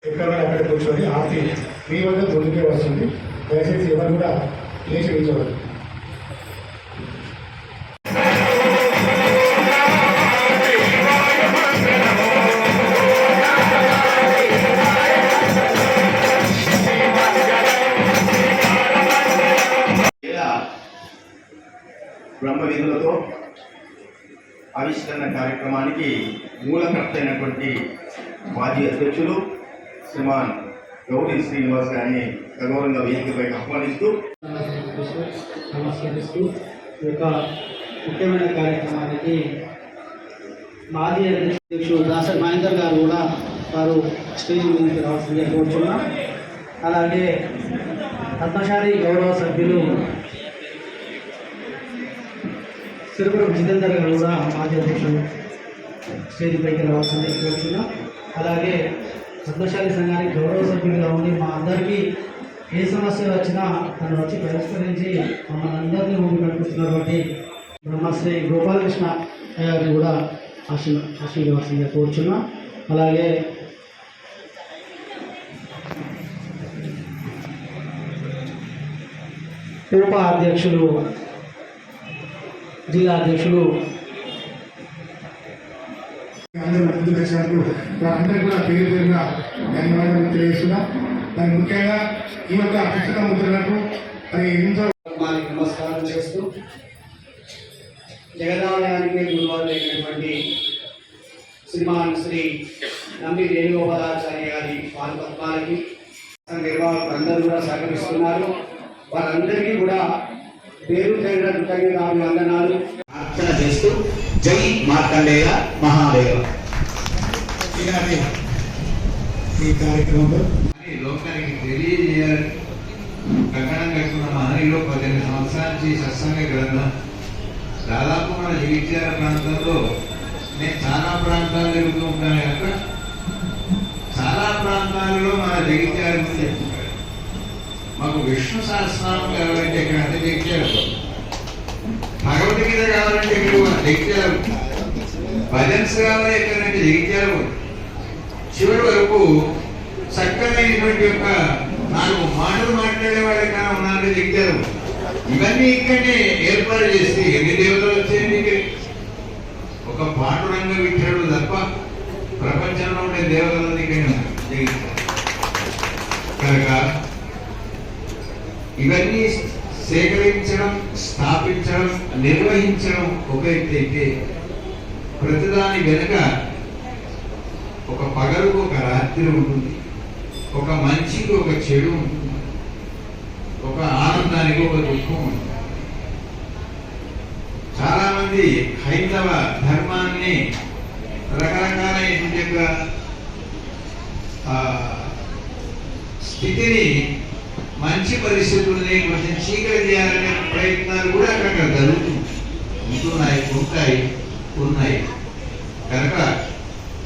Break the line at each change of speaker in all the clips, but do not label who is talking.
ఎక్కడ అక్కడ కూర్చొని ఆర్తి మీ వద్ద ముందుకే వస్తుంది. దయచేసి ఎవరు కూడా లేచి నిల్చోవద్దు.
బ్రహ్మ విధులతో ఆవిష్కరణ కార్యక్రమానికి మూలకర్త అయినటువంటి మాజీ అధ్యక్షులు శ్రీమాన్ గౌరీ శ్రీనివాస్ గారిని సగౌరవంగా వేదికపై ఆహ్వానిస్తూ
నమస్కరిస్తూ ఈ యొక్క ముఖ్యమైన కార్యక్రమానికి మాజీ అధ్యక్షుడు దాసరి మహేందర్ గారు కూడా వారు స్టేజ్ మీదకి రావాల్సిందిగా కోరుతున్నాం. అలాగే పద్మశాలి గౌరవ సభ్యులు సిరుపురం జితేందర్ గారు కూడా మాజీ అధ్యక్షుడు స్టేజ్ పైకి రావాల్సిందిగా కోరుతున్నాం. అలాగే పద్మశాలి సంఘానికి గౌరవ సభ్యులుగా ఉండి మా అందరికీ ఏ సమస్య వచ్చినా తను వచ్చి పరిష్కరించి మమ్మల్ని అందరినీ ముందు నడిపిస్తున్నటువంటి బ్రహ్మశ్రీ గోపాలకృష్ణ గారిని కూడా ఆశీర్వాసంగా కోరుచున్నాం. అలాగే ఉప అధ్యక్షులు జిల్లా అధ్యక్షులు
అందరూ ముందుకు వచ్చినప్పుడు అందరూ కూడా పేరు పేరుగా ధన్యవాదాలు తెలియజేస్తున్నా. దాని ముఖ్యంగా ఈ యొక్క పుస్తక ముద్రణకు మరి ఎంతో
నమస్కారం చేస్తూ జగదాలయానికి గురువారైనటువంటి శ్రీమాన్ శ్రీ నంబి వేణుగోపాలాచార్య గారి పాదపద్మాలకి నిర్వాహకులు అందరూ కూడా సహకరిస్తున్నారు. వారందరికీ కూడా పేరు పేరున కృతజ్ఞతాభివందనాలు
అర్చన చేస్తూ జై మార్కండేయ మహాదేవ.
ఈ కార్యక్రమంలో
లోకానికి తెలియజేయాలని కంకణం కట్టుకున్న మహనీయులు 18 సంవత్సరాల నుంచి సత్సంగ గ్రంథం దాదాపు మన జగిత్యాల ప్రాంతంలో నేను చాలా ప్రాంతాలు తిరుగుతూ ఉంటాను కనుక చాలా ప్రాంతాలలో మన జగిత్యాల గురించి చెప్తుంటారు. మాకు విష్ణు సహస్రనామం కావాలంటే ఇక్కడ అంటే జగిత్యాల, భగవద్గీత కావాలంటే ఇక్కడ జగిత్యాల, భజన్స్ కావాలి ఎక్కడంటే జగిత్యాల. చివరి వరకు చక్కనైనటువంటి యొక్క 4 మాటలు మాట్లాడే వాళ్ళకైనా ఉన్నారంటే జగిత్యాల. ఇవన్నీ ఇక్కడనే ఏర్పాటు చేసి ఎన్ని దేవతలు వచ్చేది ఒక పాండురంగ విఠలుడు తప్ప ప్రపంచంలో ఉండే దేవతలన్నీ ఇక్కడ జగిత్యాల కనుక ఇవన్నీ సేకరించడం, స్థాపించడం, నిర్వహించడం ఒక ఎత్తు అయితే ప్రతిదాని వెనుక ఒక పగలుకు ఒక రాత్రి ఉంటుంది, ఒక మంచికి ఒక చెడు ఉంటుంది, ఒక ఆనందానికి ఒక దుఃఖం ఉంటుంది. చాలా మంది హైందవ ధర్మాన్ని రకరకాలైనటువంటి యొక్క స్థితిని మంచి పరిస్థితుల్ని కొంచెం చీకటి చేయాలనే ప్రయత్నాలు కూడా అక్కడ జరుగుతున్నాయి ఉన్నాయి కనుక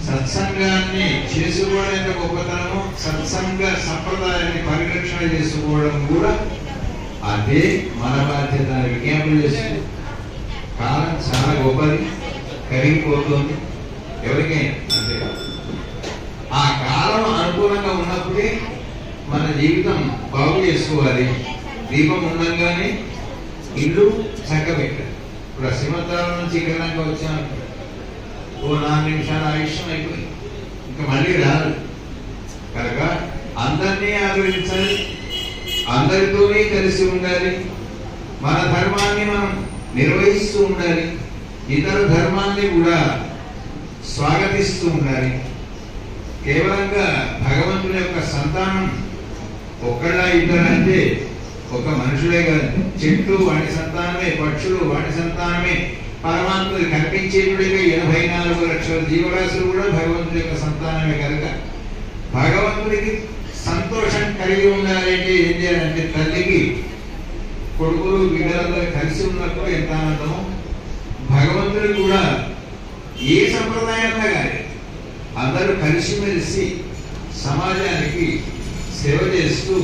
సత్సంగాన్ని చేసుకోవడం ఎంత గొప్పతనమో సత్సంగ సంప్రదాయాన్ని పరిరక్షణ చేసుకోవడం కూడా అదే మన బాధ్యత విజ్ఞాపన చేస్తుంది. కాలం చాలా గొప్పది, కరిగిపోతుంది ఎవరికైనా అంతే. ఆ కాలం అనుకూలంగా ఉన్నప్పుడే మన జీవితం బాగు చేసుకోవాలి. దీపం ఉండగానే ఇల్లు చక్కబెట్టాలి. ఇప్పుడు సింహద్వారం నుంచి ఇక్కడ వచ్చాను, ఓ 4 నిమిషాల ఆయుష్యం అయిపోయింది, ఇంకా మళ్ళీ రాదు కనుక అందరినీ ఆదరించాలి, అందరితోనే కలిసి ఉండాలి, మన ధర్మాన్ని మనం నిర్వహిస్తూ ఉండాలి, ఇతర ధర్మాన్ని కూడా స్వాగతిస్తూ ఉండాలి. కేవలంగా భగవంతుని యొక్క సంతానం ఒక్కళ్ళ ఇద్దరంటే ఒక మనుషులే కాదు, చెట్లు వాటి సంతానమే, పక్షులు వాటి సంతానమే, పరమాత్ముడు కనిపించేటుడిగా 84 లక్షల జీవరాశులు కూడా భగవంతుడి యొక్క సంతానమే కనుక భగవంతుడికి సంతోషం కలిగి ఉండాలంటే ఏం చేయాలంటే తల్లికి కొడుకులు బిడ్డలందరూ కలిసి ఉన్నప్పుడు ఎంత ఆనందమో భగవంతుడికి కూడా ఏ సంప్రదాయంలో కానీ అందరూ కలిసిమెలిసి సమాజానికి సేవ చేస్తూ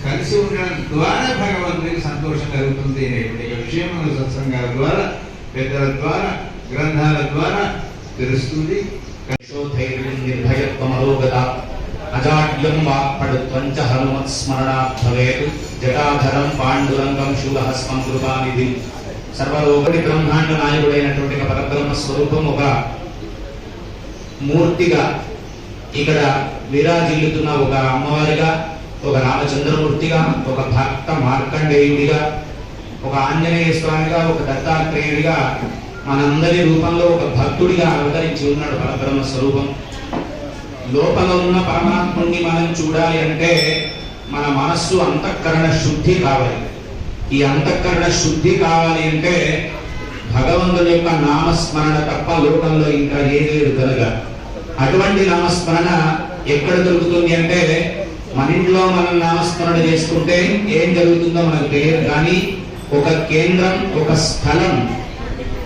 కలిసి ఉండడం ద్వారా భగవంతుడికి సంతోషం కలుగుతుంది అనేటువంటి విషయం మన సత్సంగాల ద్వారా, పెద్దల ద్వారా, గ్రంథాల ద్వారా తెలుస్తుంది.
అజాట్
పాడ్యం వాక్పడుత్వంచ హనుమత్స్మరణాత్ భవేత్ జటాధరం పాండురంగం శూలహస్తం కృపానిధి సర్వలోకటి బ్రహ్మాండ నాయకుడైనటువంటి ఒక పరబ్రహ్మ స్వరూపం ఒక మూర్తిగా ఇక్కడ విరాజిల్లుతున్న ఒక అమ్మవారిగా, ఒక రామచంద్రమూర్తిగా, ఒక భక్త మార్కండేయుడిగా, ఒక ఆంజనేయ స్వామిగా, ఒక దత్తాత్రేయుడిగా మనందరి రూపంలో ఒక భక్తుడిగా అవతరించి ఉన్నాడు పరబ్రహ్మ స్వరూపం. లోపల ఉన్న పరమాత్ముడిని మనం చూడాలి అంటే మన మనస్సు అంతఃకరణ శుద్ధి కావాలి. ఈ అంతఃకరణ శుద్ధి కావాలి అంటే భగవంతుడి యొక్క నామస్మరణ తప్ప లోకంలో ఇంకా ఏది లేదు కనుక అటువంటి నామస్మరణ ఎక్కడ దొరుకుతుంది అంటే మన ఇంట్లో మనం నామస్మరణ చేసుకుంటే ఏం జరుగుతుందో మనకు తెలియదు. కానీ ఒక కేంద్రం, ఒక స్థలం,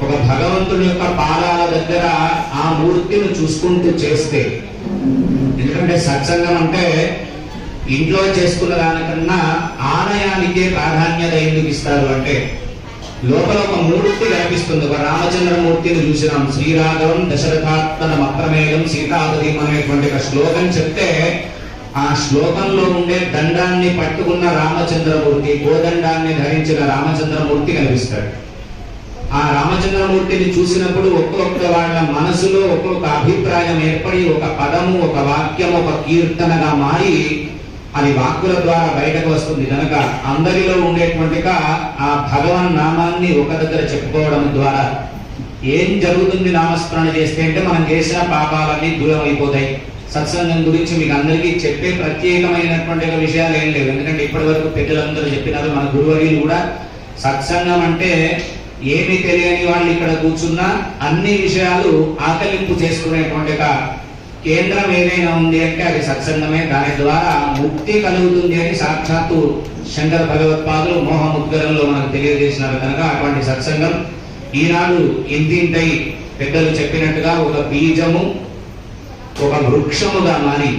ఒక భగవంతుడి యొక్క పాదాల దగ్గర ఆ మూర్తిని చూసుకుంటూ చేస్తే, ఎందుకంటే సత్సంగం అంటే ఇంట్లో చేసుకున్న దానికన్నా ఆలయానికే ప్రాధాన్యత ఎందుకు ఇస్తారు అంటే లోపల ఒక మూర్తి కనిపిస్తుంది. ఒక రామచంద్రమూర్తిని చూసినాం. శ్రీరాఘవం దశరథాత్మనం అప్రమేయం సీతాపతి అనేటువంటి ఒక శ్లోకం చెప్తే ఆ శ్లోకంలో ఉండే దండాన్ని పట్టుకున్న రామచంద్రమూర్తి, గోదండాన్ని ధరించిన రామచంద్రమూర్తి కనిపిస్తాడు. ఆ రామచంద్రమూర్తిని చూసినప్పుడు ఒక్కొక్క వాళ్ళ మనసులో ఒక్కొక్క అభిప్రాయం ఏర్పడి ఒక పదము, ఒక వాక్యం, ఒక కీర్తనగా మారి అది వాక్కుల ద్వారా బయటకు వస్తుంది. కనుక అందరిలో ఉండేటువంటిగా ఆ భగవన్ నామాన్ని ఒక దగ్గర చెప్పుకోవడం ద్వారా ఏం జరుగుతుంది నామస్మరణ చేస్తే అంటే మనం చేసిన పాపాలన్నీ దూరం అయిపోతాయి. సత్సంగం గురించి మీకు అందరికీ చెప్పే ప్రత్యేకమైనటువంటి విషయాలు ఏం లేవు. ఎందుకంటే ఇప్పటి వరకు పెద్దలందరూ చెప్పినారు, మన గురువర్యులు కూడా సత్సంగం అంటే ఏమి తెలియని వాళ్ళు ఇక్కడ కూర్చున్నా అన్ని విషయాలు ఆకలింపు చేసుకునేటువంటి కేంద్రం ఏదైనా ఉంది అంటే అది సత్సంగమే. దాని ద్వారా ముక్తి కలుగుతుంది అని సాక్షాత్తు శంకర భగవత్పాదులు మోహముద్గరంలో మనకు తెలియజేసినారు. కనుక అటువంటి సత్సంగం ఈనాడు ఇంతింతై పెద్దలు చెప్పినట్టుగా ఒక బీజము, ఒక వృక్షముగా మారి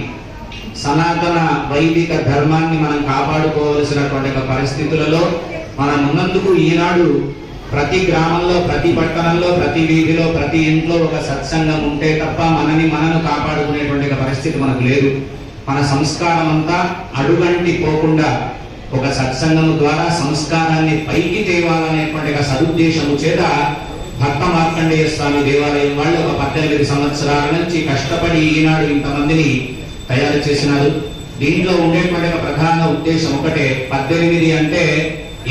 సనాతన వైదిక ధర్మాన్ని మనం కాపాడుకోవలసినటువంటి పరిస్థితులలో మనం ఉన్నందుకు ఈనాడు ప్రతి గ్రామంలో, ప్రతి పట్టణంలో, ప్రతి వీధిలో, ప్రతి ఇంట్లో ఒక సత్సంగం ఉంటే తప్ప మనను కాపాడుకునేటువంటి పరిస్థితి మనకు లేదు. మన సంస్కారం అంతా అడుగంటి పోకుండా ఒక సత్సంగము ద్వారా సంస్కారాన్ని పైకి తేవాలనేటువంటి సదుద్దేశము చేత భక్త మార్కండేయ స్వామి దేవాలయం వాళ్ళు ఒక 18 సంవత్సరాల నుంచి కష్టపడి ఈనాడు ఇంతమందిని తయారు చేసినారు. దీంట్లో ఉండేటువంటి ప్రధాన ఉద్దేశం ఒకటే. 18 అంటే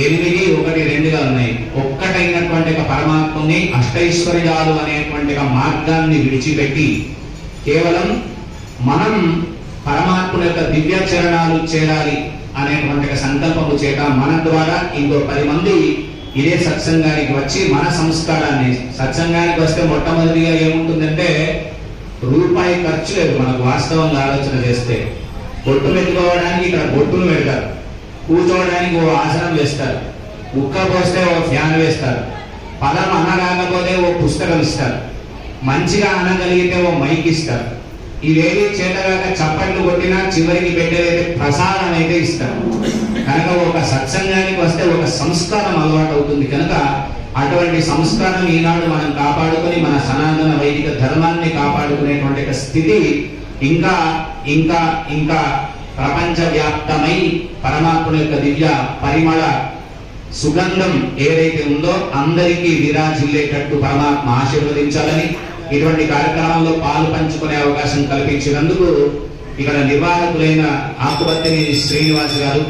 8, 1, 2గా ఉన్నాయి. ఒక్కటైనటువంటి పరమాత్మని అష్టైశ్వర్యాలు అనేటువంటి మార్గాన్ని విడిచిపెట్టి కేవలం మనం పరమాత్మ యొక్క దివ్య చరణాలు చేరాలి అనేటువంటి సంకల్పము చేత మన ద్వారా ఇంకో 10 మంది ఇదే సత్సంగానికి వచ్చి మన సంస్కారాన్ని, సత్సంగానికి వస్తే మొట్టమొదటిగా ఏముంటుందంటే రూపాయి ఖర్చు లేదు. మనకు వాస్తవంగా ఆలోచన చేస్తే బొట్టు పెట్టుకోవడానికి ఇక్కడ బొట్టును పెడతారు, కూర్చోవడానికి ఓ ఆసనం వేస్తారు, ఉక్క పోస్తే ఓ ఫ్యాన్ వేస్తారు, పదం అనరాకపోతే ఓ పుస్తకం ఇస్తారు, మంచిగా అనగలిగితే ఓ మైక్ ఇస్తారు. ఇవేవి చేతగాక చప్పట్లు కొట్టినా చివరికి పెట్టేదైతే ప్రసాదం అయితే ఇస్తారు. కనుక ఒక సత్సంగానికి వస్తే ఒక సంస్కారం అలవాటు అవుతుంది. కనుక అటువంటి సంస్కారం ఈనాడు మనం కాపాడుకొని మన సనాతన వైదిక ధర్మాన్ని కాపాడుకునేటువంటి స్థితి ఇంకా ఇంకా ఇంకా ప్రపంచవ్యాప్తమై పరమాత్మ యొక్క దివ్య పరిమళ సుగంధం ఏదైతే ఉందో అందరికీ విరాజిల్లేటట్టు పరమాత్మ ఆశీర్వదించాలని ఇటువంటి కార్యక్రమంలో పాలు పంచుకునే అవకాశం కల్పించినందుకు ఇక్కడ నిర్వాహకులైన ఆకుపత్రి శ్రీనివాస్ గారు,